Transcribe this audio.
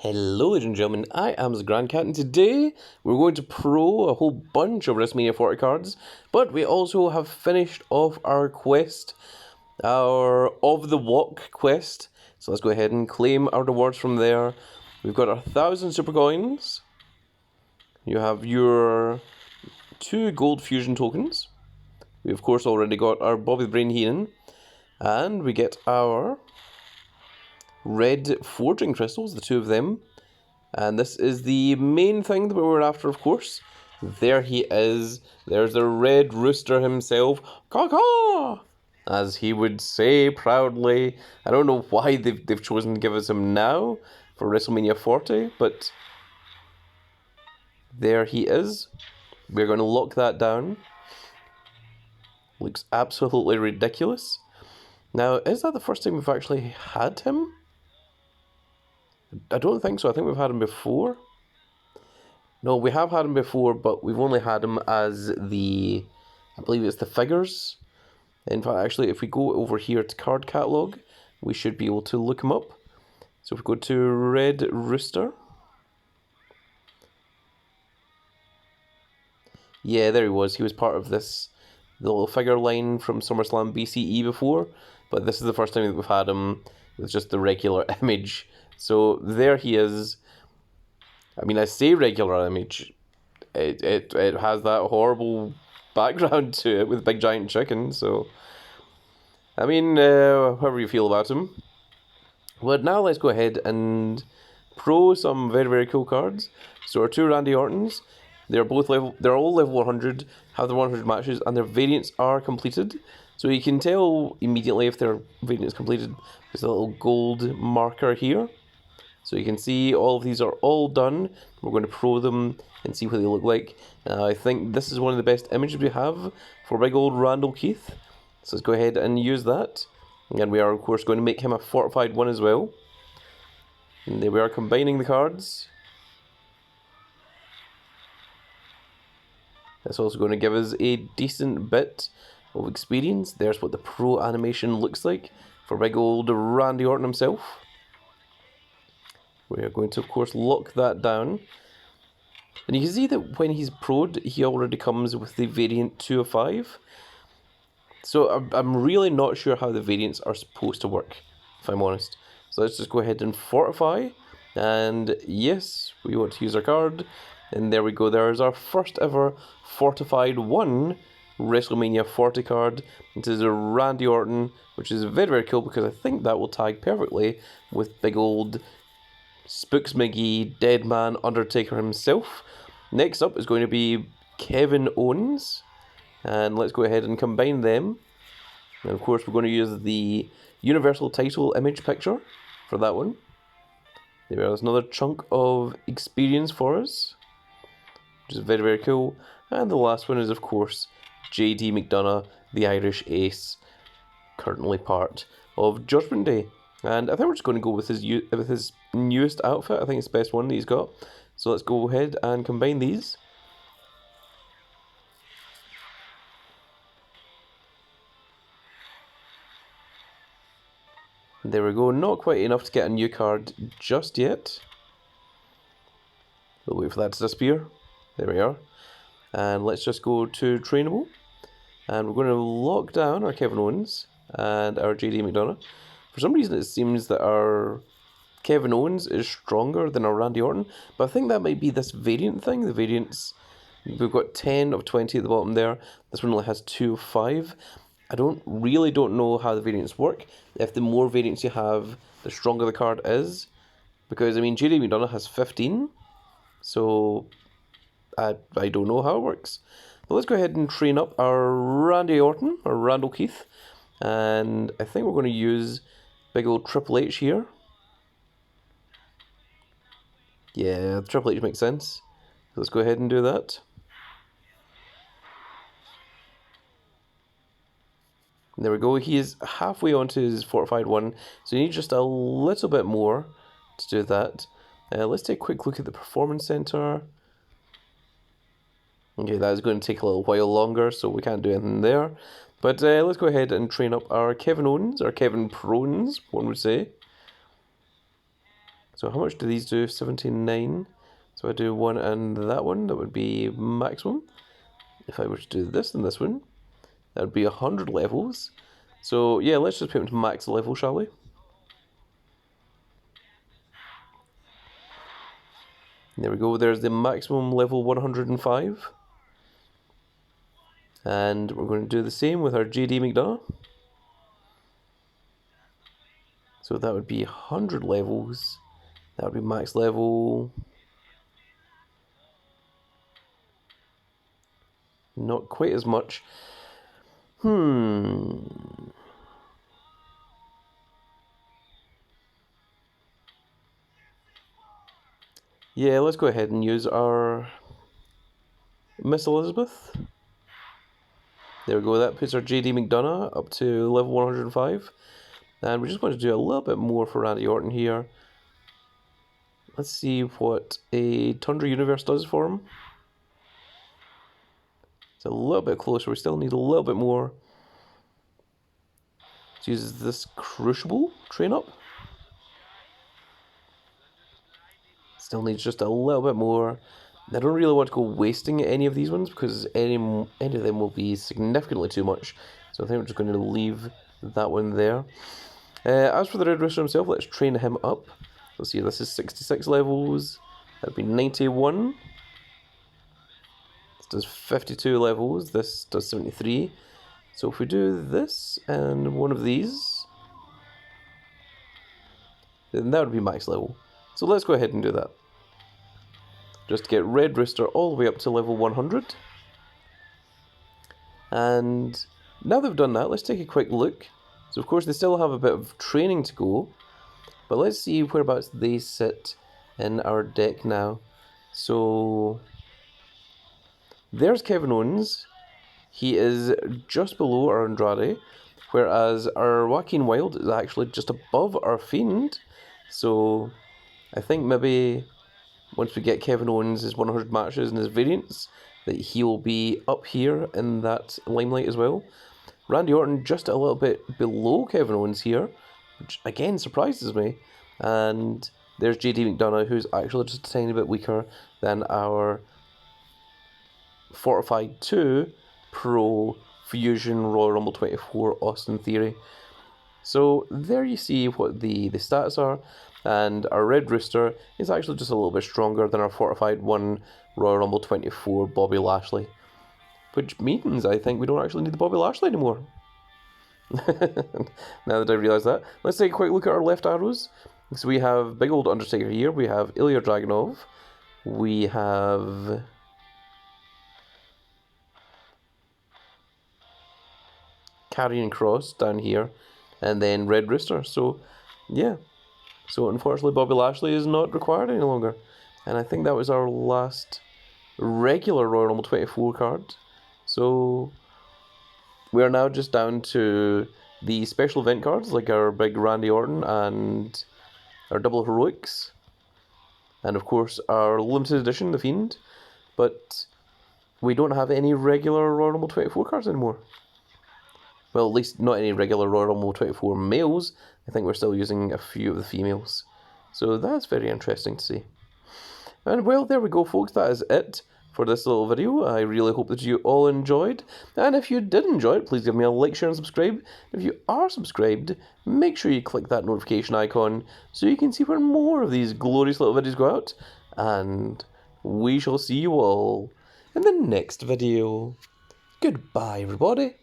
Hello ladies and gentlemen, I am the Grand Cat and today we're going to pro a whole bunch of Wrestlemania 40 cards, but we also have finished off our quest, our Of the Walk quest, so let's go ahead and claim our rewards from there. We've got 1,000 super coins, you have your 2 gold fusion tokens, we of course already got our Bobby the Brain Heenan, and we get our red forging crystals, the 2 of them. And this is the main thing that we were after, of course. There he is. There's the red rooster himself. Caw-caw! As he would say proudly. I don't know why they've chosen to give us him now for Wrestlemania 40, but there he is. We're going to lock that down. Looks absolutely ridiculous. Now, is that the first time we've actually had him? I don't think so. I think we've had him before. No, we have had him before, but we've only had him as the, I believe it's the figures. In fact, actually, if we go over here to card catalog, we should be able to look him up. So if we go to Red Rooster. Yeah, there he was. He was part of this little figure line from SummerSlam BCE before, but this is the first time that we've had him with just the regular image. So there he is. I mean, I say regular image. It has that horrible background to it with big giant chicken. So, I mean, however you feel about him. But now let's go ahead and pro some very, very cool cards. So our 2 Randy Ortons. They're all level 100, have the 100 matches, and their variants are completed. So you can tell immediately if their variant's completed. There's a little gold marker here. So you can see all of these are all done. We're going to pro them and see what they look like. I think this is one of the best images we have for big old Randall Keith. So let's go ahead and use that. And we are of course going to make him a fortified one as well. And there we are combining the cards. That's also going to give us a decent bit of experience. There's what the pro animation looks like for big old Randy Orton himself. We are going to, of course, lock that down. And you can see that when he's pro'd, he already comes with the variant 2 of 5. So I'm really not sure how the variants are supposed to work, if I'm honest. So let's just go ahead and fortify. And yes, we want to use our card. And there we go, there's our first ever fortified 1 WrestleMania 40 card. It is a Randy Orton, which is very, very cool because I think that will tag perfectly with big old Spooks McGee, Deadman, Undertaker himself. Next up is going to be Kevin Owens. And let's go ahead and combine them. And of course we're going to use the Universal title image picture for that one. There we are, there's another chunk of experience for us, which is very, very cool. And the last one is of course JD McDonough, the Irish Ace, currently part of Judgment Day. And I think we're just going to go with his newest outfit. I think it's the best one that he's got. So let's go ahead and combine these. And there we go. Not quite enough to get a new card just yet. We'll wait for that to disappear. There we are. And let's just go to trainable. And we're going to lock down our Kevin Owens and our JD McDonough. For some reason it seems that our Kevin Owens is stronger than our Randy Orton, but I think that might be this variant thing. The variants, we've got 10 of 20 at the bottom there. This one only has 2 of 5. I don't know how the variants work. If the more variants you have, the stronger the card is. Because, I mean, JD McDonough has 15, so I don't know how it works. But let's go ahead and train up our Randy Orton, or Randall Keith. And I think we're going to use big old Triple H here. Yeah, Triple H makes sense. Let's go ahead and do that. And there we go. He is halfway onto his fortified 1, so you need just a little bit more to do that. Let's take a quick look at the Performance Center. Okay, that is going to take a little while longer, so we can't do anything there. But let's go ahead and train up our Kevin Owens, or Kevin Prones, one would say. So how much do these do? 79. So I do one and that one, that would be maximum. If I were to do this and this one, that would be 100 levels. So yeah, let's just put them to max level, shall we? There we go, there's the maximum level 105. And we're going to do the same with our JD McDonough. So that would be 100 levels. That would be max level. Not quite as much. Yeah, let's go ahead and use our Miss Elizabeth. There we go, that puts our JD McDonough up to level 105. And we just want to do a little bit more for Randy Orton here. Let's see what a Tundra Universe does for him. It's a little bit closer, we still need a little bit more. Let's use this Crucible train up. Still needs just a little bit more. I don't really want to go wasting any of these ones because any of them will be significantly too much. So I think we're just going to leave that one there. As for the Red Rooster himself, let's train him up. Let's see, this is 66 levels. That'd be 91. This does 52 levels. This does 73. So if we do this and one of these, then that would be max level. So let's go ahead and do that. Just to get Red Rooster all the way up to level 100. And now they've done that, let's take a quick look. So of course they still have a bit of training to go, but let's see whereabouts they sit in our deck now. So there's Kevin Owens. He is just below our Andrade, whereas our Joaquin Wilde is actually just above our Fiend. So I think maybe once we get Kevin Owens' 100 matches and his variants, that he'll be up here in that limelight as well. Randy Orton just a little bit below Kevin Owens here, which again surprises me. And there's JD McDonough, who's actually just a tiny bit weaker than our Fortified 2 Pro Fusion Royal Rumble 24 Austin Theory. So there you see what the stats are. And our Red Rooster is actually just a little bit stronger than our Fortified 1 Royal Rumble 24 Bobby Lashley. Which means I think we don't actually need the Bobby Lashley anymore. Now that I realise that. Let's take a quick look at our left arrows. So we have big old Undertaker here. We have Ilya Dragunov. We have Karrion Kross down here. And then Red Rooster. So, yeah. So unfortunately Bobby Lashley is not required any longer. And I think that was our last regular Royal Rumble 24 card. So we are now just down to the special event cards, like our big Randy Orton and our double heroics. And of course our limited edition, The Fiend. But we don't have any regular Royal Rumble 24 cards anymore. Well, at least not any regular Royal Rumble 24 males. I think we're still using a few of the females. So that's very interesting to see. And well, there we go, folks. That is it for this little video. I really hope that you all enjoyed. And if you did enjoy it, please give me a like, share, and subscribe. If you are subscribed, make sure you click that notification icon so you can see when more of these glorious little videos go out. And we shall see you all in the next video. Goodbye, everybody.